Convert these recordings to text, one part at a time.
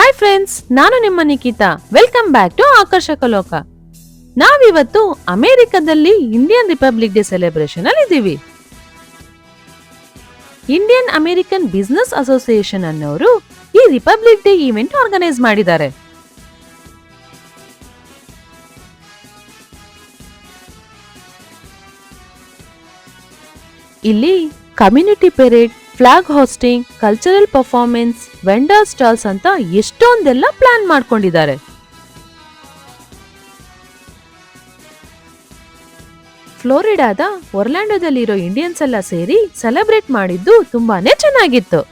Hi friends, ನಾನು ನಿಮ್ಮ Nikhita. Welcome back to ಆಕರ್ಷಕ ಲೋಕ. ನಾವಿವತ್ತು ಅಮೆರಿಕದಲ್ಲಿ ಇಂಡಿಯನ್ ರಿಪಬ್ಲಿಕ್ ಡೇ ಸೆಲೆಬ್ರೇಷನ್ ಅಲ್ಲಿ ಇದ್ದೀವಿ. ಇಂಡಿಯನ್ ಅಮೆರಿಕನ್ ಬಿಸಿನೆಸ್ ಅಸೋಸಿಯೇಷನ್ ಅನ್ನೋರು ಈ ರಿಪಬ್ಲಿಕ್ ಡೇ ಈವೆಂಟ್ ಆರ್ಗನೈಸ್ ಮಾಡಿದ್ದಾರೆ. ಇಲ್ಲಿ community parade, flag hosting, cultural performance, vendor stalls ಅಂತ ಎಷ್ಟೊಂದೆಲ್ಲ ಪ್ಲಾನ್ ಮಾಡ್ಕೊಂಡಿದ್ದಾರೆ. ಫ್ಲೋರಿಡಾದ ಒರ್ಲ್ಯಾಂಡೋದಲ್ಲಿರೋ ಇಂಡಿಯನ್ಸ್ ಎಲ್ಲ ಸೇರಿ ಸೆಲೆಬ್ರೇಟ್ ಮಾಡಿದ್ದು ತುಂಬಾನೇ ಚೆನ್ನಾಗಿತ್ತು.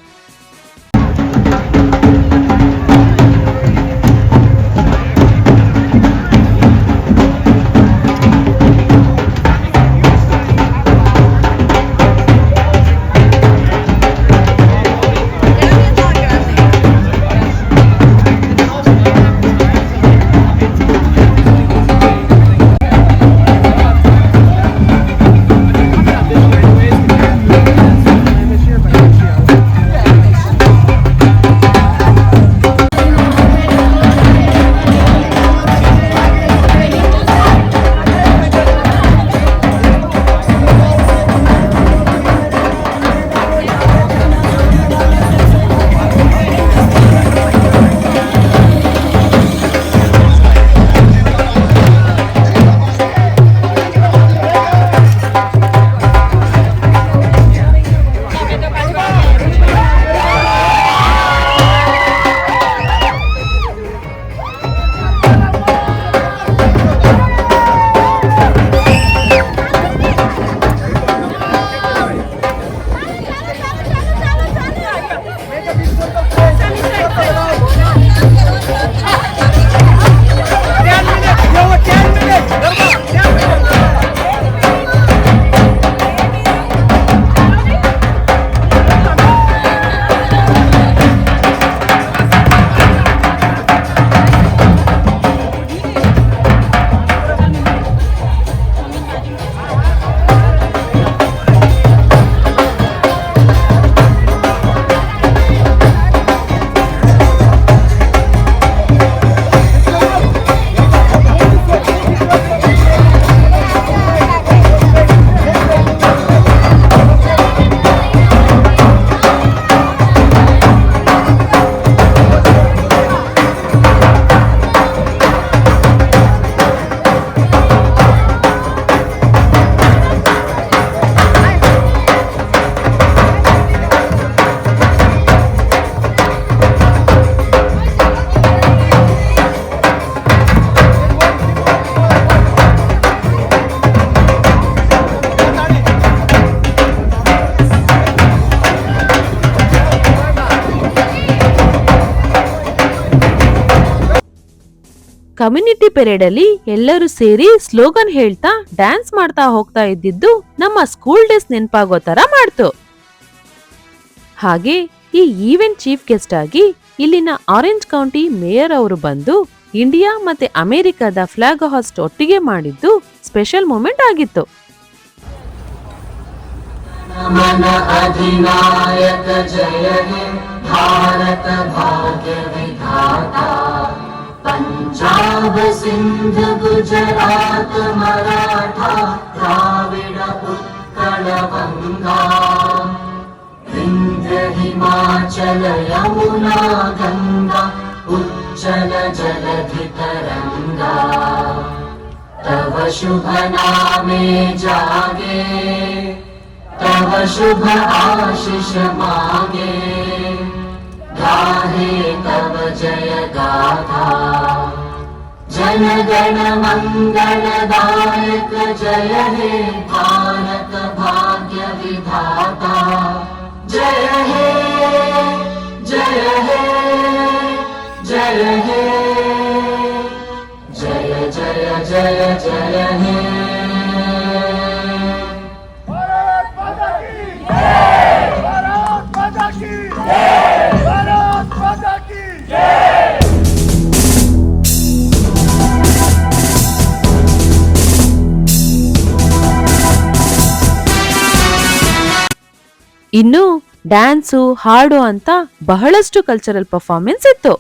ಕಮ್ಯುನಿಟಿ ಪೆರೇಡ್ ಅಲ್ಲಿ ಎಲ್ಲರೂ ಸೇರಿ ಸ್ಲೋಗನ್ ಹೇಳ್ತಾ ಡ್ಯಾನ್ಸ್ ಮಾಡ್ತಾ ಹೋಗ್ತಾ ಇದ್ದಿದ್ದು ನಮ್ಮ ಸ್ಕೂಲ್ ಡೇಸ್ ನೆನಪಾಗೋ ತರ ಮಾಡ್ತು. ಹಾಗೆ ಈ ಈವೆಂಟ್ ಚೀಫ್ ಗೆಸ್ಟ್ ಆಗಿ ಇಲ್ಲಿನ ಆರೆಂಜ್ ಕೌಂಟಿ ಮೇಯರ್ ಅವರು ಬಂದು ಇಂಡಿಯಾ ಮತ್ತೆ ಅಮೆರಿಕದ ಫ್ಲಾಗ್ ಹಾಸ್ಟ್ ಒಟ್ಟಿಗೆ ಮಾಡಿದ್ದು ಸ್ಪೆಷಲ್ ಮೂಮೆಂಟ್ ಆಗಿತ್ತು. पंजाब सिंध गुजरात मराठा द्राविड उत्कल गंगा विंध्य हिमाचल यमुना गंगा उच्चल जलधि तरंगा तव शुभ नामे जागे तव शुभ आशीष मागे गाहे तव जय गाथा जन गण मंगल दायक जय हे भारत भाग्य विधाता जय हे जय हे जय हे जय जय जय जय हे ಇನ್ನು ಡ್ಯಾನ್ಸು, ಹಾಡು ಅಂತ ಬಹಳಷ್ಟು ಕಲ್ಚರಲ್ ಪರ್ಫಾರ್ಮೆನ್ಸ್ ಇತ್ತು.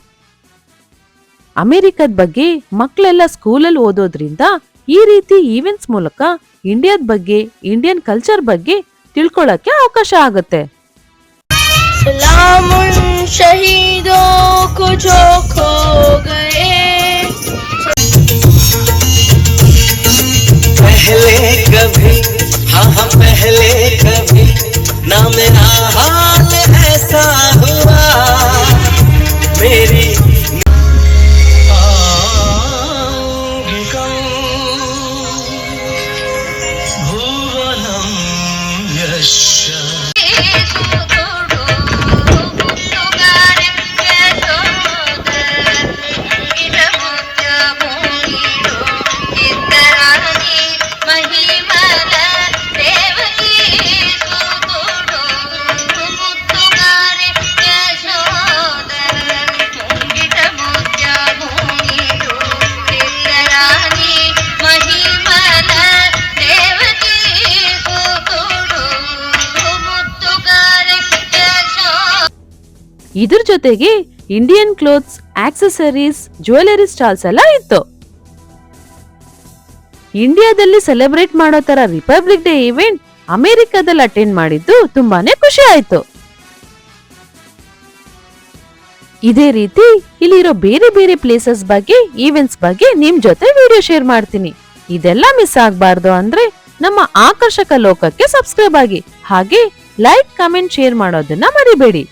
ಅಮೆರಿಕದ ಬಗ್ಗೆ ಮಕ್ಕಳೆಲ್ಲ ಸ್ಕೂಲಲ್ಲಿ ಓದೋದ್ರಿಂದ ಈ ರೀತಿ ಈವೆಂಟ್ಸ್ ಮೂಲಕ ಇಂಡಿಯಾದ ಬಗ್ಗೆ, ಇಂಡಿಯನ್ ಕಲ್ಚರ್ ಬಗ್ಗೆ ತಿಳ್ಕೊಳ್ಳಕ್ಕೆ ಅವಕಾಶ ಆಗುತ್ತೆ. सलाम उन शहीदों को जो खो गए. पहले कभी हाँ पहले कभी ना मेरा हाल ऐसा हुआ मेरी भुवनम यशा ಇದ್ರ ಜೊತೆಗೆ Indian clothes, accessories, jewellery stalls ಎಲ್ಲ ಇತ್ತು. ಇಂಡಿಯಾದಲ್ಲಿ ಸೆಲೆಬ್ರೇಟ್ ಮಾಡೋ ತರ ರಿಪಬ್ಲಿಕ್ ಡೇ ಇವೆಂಟ್ ಅಮೆರಿಕದಲ್ಲಿ ಅಟೆಂಡ್ ಮಾಡಿದ್ದು ತುಂಬಾನೇ ಖುಷಿ ಆಯ್ತು. ಇದೇ ರೀತಿ ಇಲ್ಲಿರೋ ಬೇರೆ ಬೇರೆ ಪ್ಲೇಸಸ್ ಬಗ್ಗೆ, ಈವೆಂಟ್ಸ್ ಬಗ್ಗೆ ನಿಮ್ ಜೊತೆ ವಿಡಿಯೋ ಶೇರ್ ಮಾಡ್ತೀನಿ. ಇದೆಲ್ಲ ಮಿಸ್ ಆಗ್ಬಾರ್ದು ಅಂದ್ರೆ ನಮ್ಮ ಆಕರ್ಷಕ ಲೋಕಕ್ಕೆ ಸಬ್ಸ್ಕ್ರೈಬ್ ಆಗಿ, ಹಾಗೆ ಲೈಕ್, ಕಮೆಂಟ್, ಶೇರ್ ಮಾಡೋದನ್ನ ಮರಿಬೇಡಿ.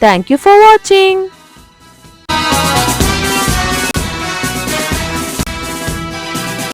Thank you for watching.